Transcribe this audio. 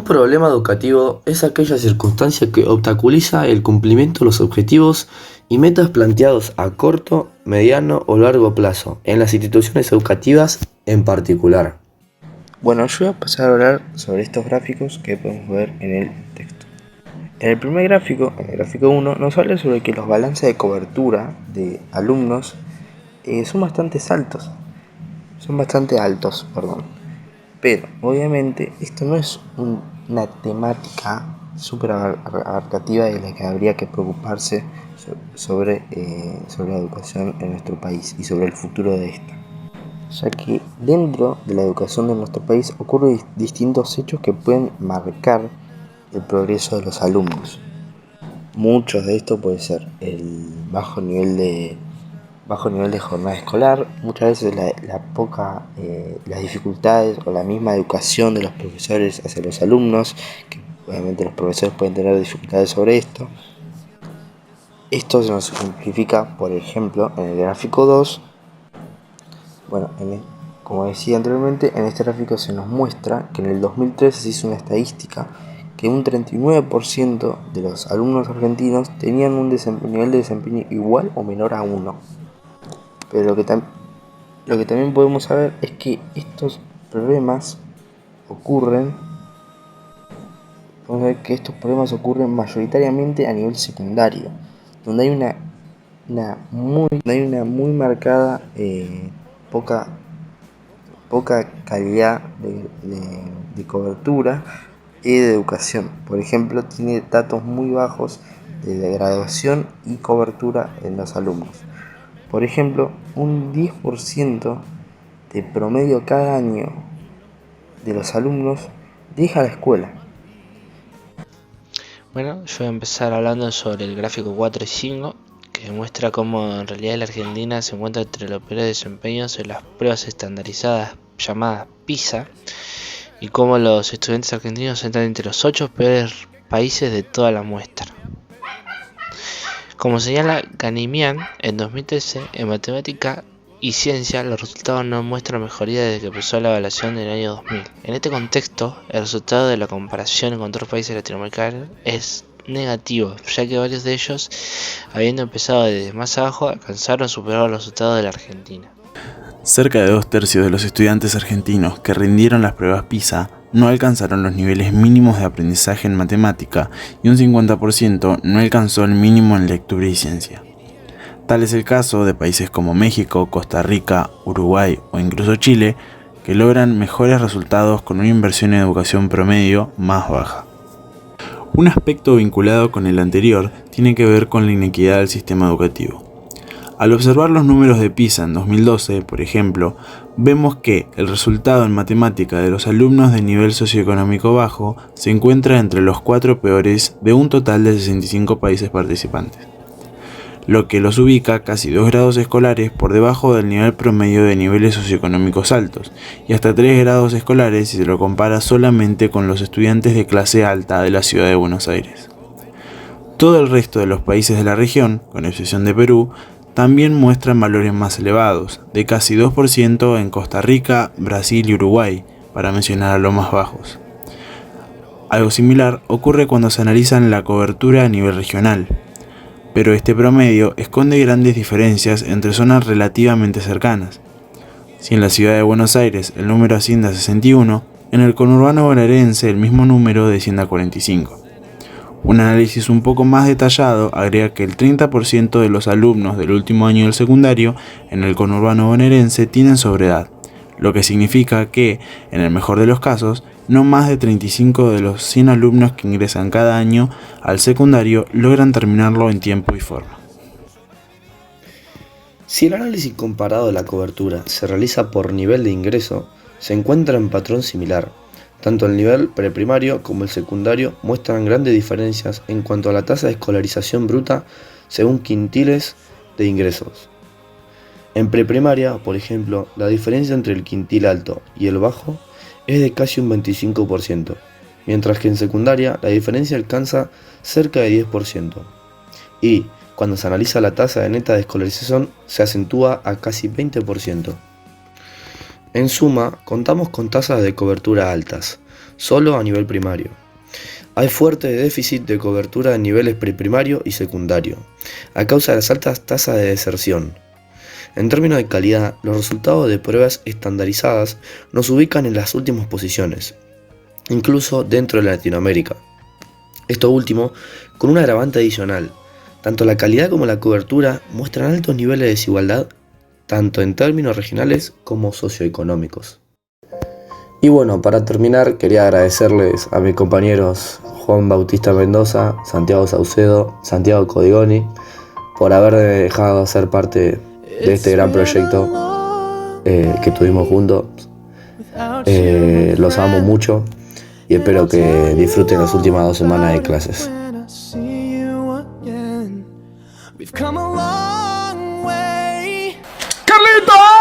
problema educativo es aquella circunstancia que obstaculiza el cumplimiento de los objetivos y metas planteados a corto, mediano o largo plazo, en las instituciones educativas en particular. Bueno, yo voy a pasar a hablar sobre estos gráficos que podemos ver en el texto. En el primer gráfico, en el gráfico 1, nos habla sobre que los balances de cobertura de alumnos son bastante altos, Pero, obviamente, esto no es una temática súper abarcativa de la que habría que preocuparse sobre la educación en nuestro país y sobre el futuro de esta. Ya que dentro de la educación de nuestro país ocurren distintos hechos que pueden marcar el progreso de los alumnos. Muchos de estos puede ser el bajo nivel de jornada escolar, muchas veces las dificultades o la misma educación de los profesores hacia los alumnos, que obviamente los profesores pueden tener dificultades sobre esto. Esto se nos ejemplifica, por ejemplo, en el gráfico 2. Bueno, como decía anteriormente, en este gráfico se nos muestra que en el 2013 se hizo una estadística que un 39% de los alumnos argentinos tenían un nivel de desempeño igual o menor a 1. Pero lo que también podemos saber es que estos problemas ocurren mayoritariamente a nivel secundario, donde hay una muy marcada poca calidad de cobertura y de educación. Por ejemplo, tiene datos muy bajos de graduación y cobertura en los alumnos. Por ejemplo, un 10% de promedio cada año de los alumnos deja la escuela. Bueno, yo voy a empezar hablando sobre el gráfico 4 y 5, que muestra cómo en realidad la Argentina se encuentra entre los peores desempeños en las pruebas estandarizadas llamadas PISA, y cómo los estudiantes argentinos entran entre los 8 peores países de toda la muestra. Como señala Ganimian en 2013, en matemática y ciencia los resultados no muestran mejoría desde que empezó la evaluación del año 2000. En este contexto, el resultado de la comparación con otros países latinoamericanos es negativo, ya que varios de ellos, habiendo empezado desde más abajo, alcanzaron o superaron los resultados de la Argentina. Cerca de 2/3 de los estudiantes argentinos que rindieron las pruebas PISA no alcanzaron los niveles mínimos de aprendizaje en matemática y un 50% no alcanzó el mínimo en lectura y ciencia. Tal es el caso de países como México, Costa Rica, Uruguay o incluso Chile, que logran mejores resultados con una inversión en educación promedio más baja. Un aspecto vinculado con el anterior tiene que ver con la inequidad del sistema educativo. Al observar los números de PISA en 2012, por ejemplo, vemos que el resultado en matemática de los alumnos de nivel socioeconómico bajo se encuentra entre los 4 peores de un total de 65 países participantes, lo que los ubica casi 2 grados escolares por debajo del nivel promedio de niveles socioeconómicos altos, y hasta 3 grados escolares si se lo compara solamente con los estudiantes de clase alta de la ciudad de Buenos Aires. Todo el resto de los países de la región, con excepción de Perú, también muestran valores más elevados, de casi 2% en Costa Rica, Brasil y Uruguay, para mencionar a los más bajos. Algo similar ocurre cuando se analizan la cobertura a nivel regional, pero este promedio esconde grandes diferencias entre zonas relativamente cercanas. Si en la ciudad de Buenos Aires el número asciende a 61, en el conurbano bonaerense el mismo número desciende a 45. Un análisis un poco más detallado agrega que el 30% de los alumnos del último año del secundario en el conurbano bonaerense tienen sobreedad, lo que significa que, en el mejor de los casos, no más de 35 de los 100 alumnos que ingresan cada año al secundario logran terminarlo en tiempo y forma. Si el análisis comparado de la cobertura se realiza por nivel de ingreso, se encuentra un patrón similar. Tanto el nivel preprimario como el secundario muestran grandes diferencias en cuanto a la tasa de escolarización bruta según quintiles de ingresos. En preprimaria, por ejemplo, la diferencia entre el quintil alto y el bajo es de casi un 25%, mientras que en secundaria la diferencia alcanza cerca de 10%. Y, cuando se analiza la tasa neta de escolarización, se acentúa a casi 20%. En suma, contamos con tasas de cobertura altas, solo a nivel primario. Hay fuerte déficit de cobertura en niveles preprimario y secundario, a causa de las altas tasas de deserción. En términos de calidad, los resultados de pruebas estandarizadas nos ubican en las últimas posiciones, incluso dentro de Latinoamérica. Esto último, con un agravante adicional. Tanto la calidad como la cobertura muestran altos niveles de desigualdad, tanto en términos regionales como socioeconómicos. Y bueno, para terminar, quería agradecerles a mis compañeros Juan Bautista Mendoza, Santiago Saucedo, Santiago Codigoni, por haberme dejado ser parte de este gran proyecto que tuvimos juntos. Los amo mucho y espero que disfruten las últimas 2 semanas de clases. ¡Carlitos!